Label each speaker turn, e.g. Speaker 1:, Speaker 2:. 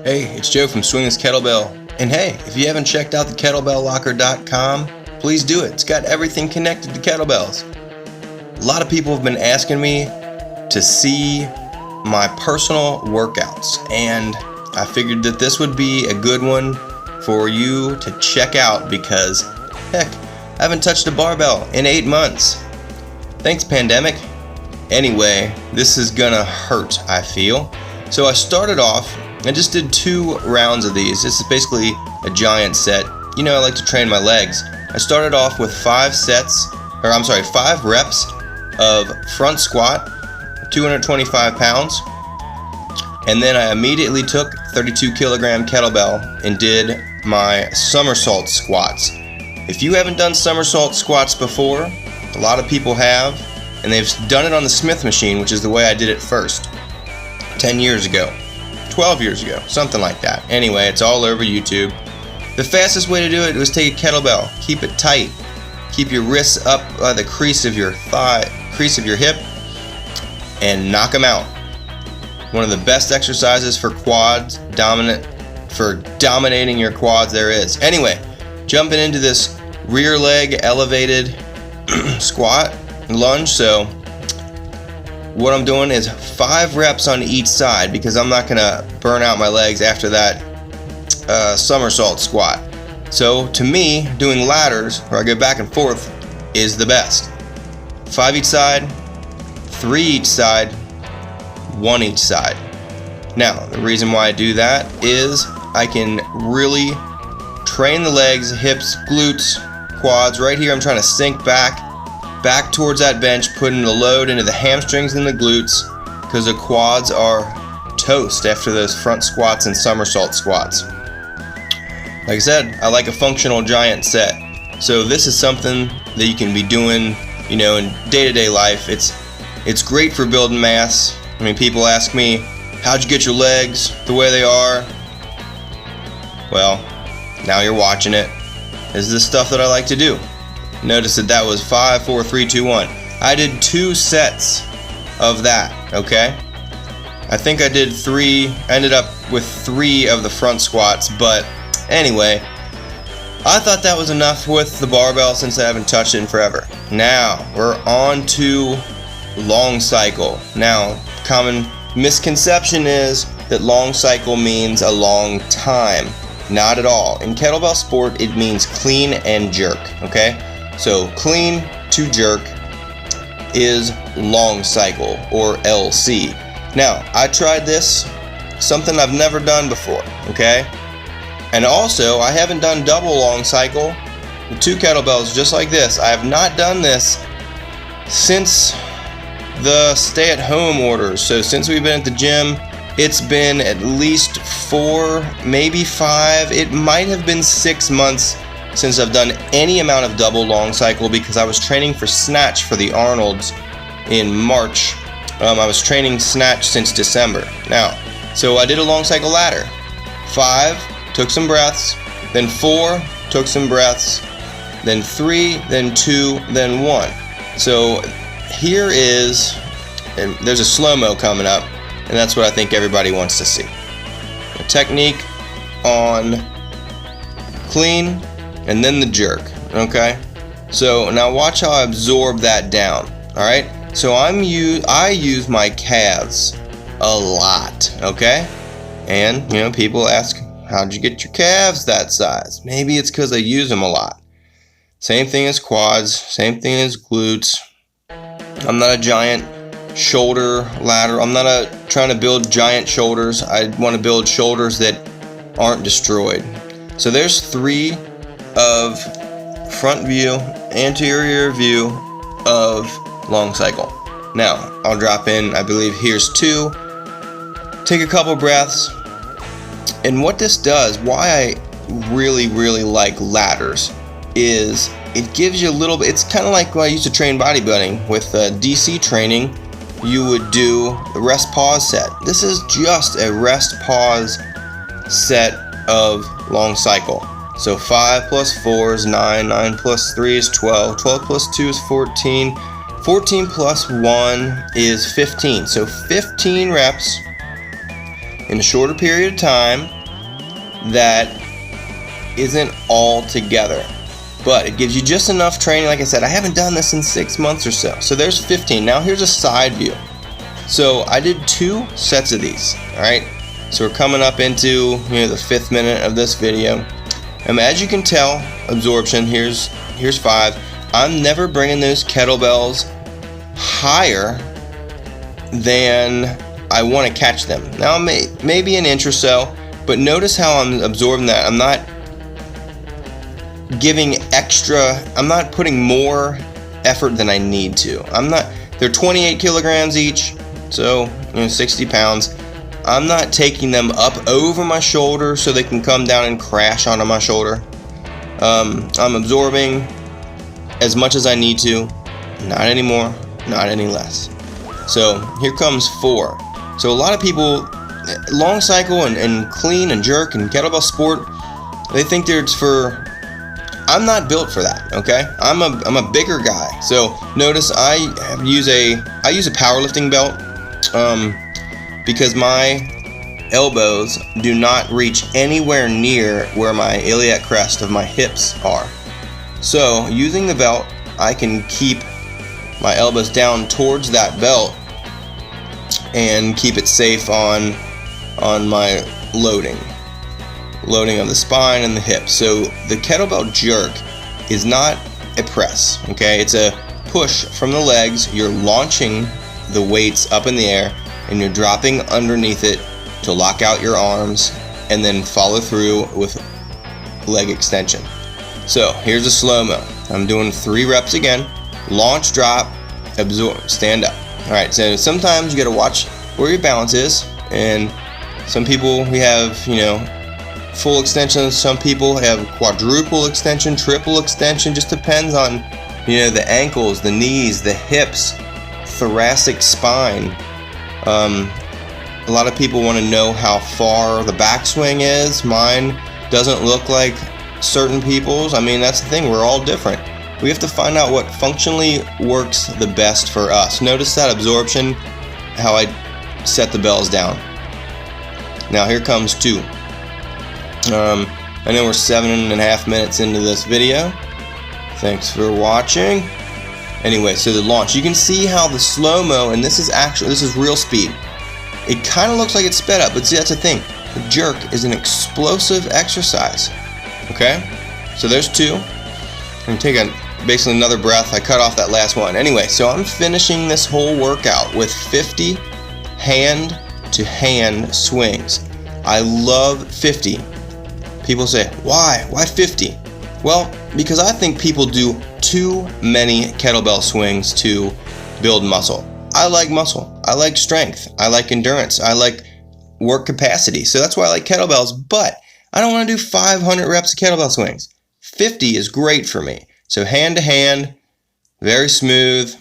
Speaker 1: Hey, it's Joe from Swing Kettlebell. And hey, if you haven't checked out the KBLOCKER.com, please do it. It's got everything connected to kettlebells. A lot of people have been asking me to see my personal workouts, and I figured that this would be a good one for you to check out because, heck, I haven't touched a barbell in 8 months. Thanks, pandemic. Anyway, this is gonna hurt, I feel. So I started off, I just did 2 rounds of these. This is basically a giant set. You know, I like to train my legs. I started off with 5 reps of front squat, 225 pounds. And then I immediately took 32 kilogram kettlebell and did my somersault squats. If you haven't done somersault squats before, a lot of people have, and they've done it on the Smith machine, which is the way I did it first, 10 years ago. 12 years ago, something like that. Anyway, it's all over YouTube. The fastest way to do it was take a kettlebell, keep it tight, keep your wrists up by the crease of your hip, and knock them out. One of the best exercises for quads, dominating your quads there is. Anyway, jumping into this rear leg elevated squat lunge. So what I'm doing is 5 reps on each side because I'm not gonna burn out my legs after that somersault squat. So to me, doing ladders where I go back and forth is the best. 5 each side, 3 each side, 1 each side. Now, the reason why I do that is I can really train the legs, hips, glutes, quads. Right here I'm trying to sink back towards that bench, putting the load into the hamstrings and the glutes because the quads are toast after those front squats and somersault squats. Like I said, I like a functional giant set. So this is something that you can be doing, you know, in day-to-day life. It's great for building mass. I mean, people ask me, how'd you get your legs the way they are? Well, now you're watching it. This is the stuff that I like to do. Notice that was 5, 4, 3, 2, 1. I did 2 sets of that, okay? I think I did 3, ended up with 3 of the front squats, but anyway, I thought that was enough with the barbell since I haven't touched it in forever. Now, we're on to long cycle. Now, common misconception is that long cycle means a long time. Not at all. In kettlebell sport, it means clean and jerk, okay? So clean to jerk is long cycle, or LC. Now, I tried this, something I've never done before, okay? And also, I haven't done double long cycle with 2 kettlebells just like this. I have not done this since the stay-at-home orders. So since we've been at the gym, it's been at least 4, maybe 5, it might have been 6 months since I've done any amount of double long cycle because I was training for snatch for the Arnolds in March. I was training snatch since December. Now, so I did a long cycle ladder. 5, took some breaths, then 4, took some breaths, then 3, then 2, then 1. So here is, and there's a slow-mo coming up, and that's what I think everybody wants to see. A technique on clean and then the jerk, okay? So now watch how I absorb that down, all right? So I use my calves a lot, okay? And, you know, people ask, how'd you get your calves that size? Maybe it's because I use them a lot. Same thing as quads, same thing as glutes. I'm not a giant shoulder ladder. I'm not trying to build giant shoulders. I want to build shoulders that aren't destroyed. So there's 3 of front view, anterior view of long cycle. Now, I'll drop in, I believe here's 2. Take a couple breaths. And what this does, why I really like ladders, is it gives you a little bit, it's kind of like when I used to train bodybuilding. With DC training, you would do the rest pause set. This is just a rest pause set of long cycle. So 5 plus 4 is 9, 9 plus 3 is 12, 12 plus 2 is 14, 14 plus 1 is 15. So 15 reps in a shorter period of time that isn't all together. But it gives you just enough training. Like I said, I haven't done this in 6 months or so. So there's 15. Now here's a side view. So I did 2 sets of these. All right. So we're coming up into the 5th minute of this video. As you can tell, absorption. Here's 5. I'm never bringing those kettlebells higher than I want to catch them. Now maybe an inch or so, but notice how I'm absorbing that. I'm not giving extra, I'm not putting more effort than I need to. They're 28 kilograms each, so 60 pounds. I'm not taking them up over my shoulder so they can come down and crash onto my shoulder. I'm absorbing as much as I need to, not any more, not any less. So here comes 4. So a lot of people, long cycle and clean and jerk and kettlebell sport, they think it's for, I'm not built for that, okay? I'm a bigger guy. So notice I use a powerlifting belt because my elbows do not reach anywhere near where my iliac crest of my hips are. So using the belt, I can keep my elbows down towards that belt and keep it safe on my loading of the spine and the hips. So the kettlebell jerk is not a press, okay? It's a push from the legs. You're launching the weights up in the air and you're dropping underneath it to lock out your arms and then follow through with leg extension. So here's a slow-mo. I'm doing 3 reps again. Launch, drop, absorb, stand up. All right, so sometimes you got to watch where your balance is, and some people we have, full extension. Some people have quadruple extension, triple extension. Just depends on, the ankles, the knees, the hips, thoracic spine. A lot of people want to know how far the backswing is. Mine doesn't look like certain people's. That's the thing. We're all different. We have to find out what functionally works the best for us. Notice that absorption, how I set the bells down. Now here comes 2. I know we're 7.5 minutes into this video. Thanks for watching. Anyway, so the launch. You can see how the slow-mo, and this is real speed. It kind of looks like it's sped up, but see, that's the thing. The jerk is an explosive exercise. Okay? So there's 2. I'm going to take basically another breath. I cut off that last one. Anyway, so I'm finishing this whole workout with 50 hand-to-hand swings. I love 50. People say, why? Why 50? Well, because I think people do too many kettlebell swings to build muscle. I like muscle. I like strength. I like endurance. I like work capacity. So that's why I like kettlebells, but I don't want to do 500 reps of kettlebell swings. 50 is great for me. So hand to hand, very smooth,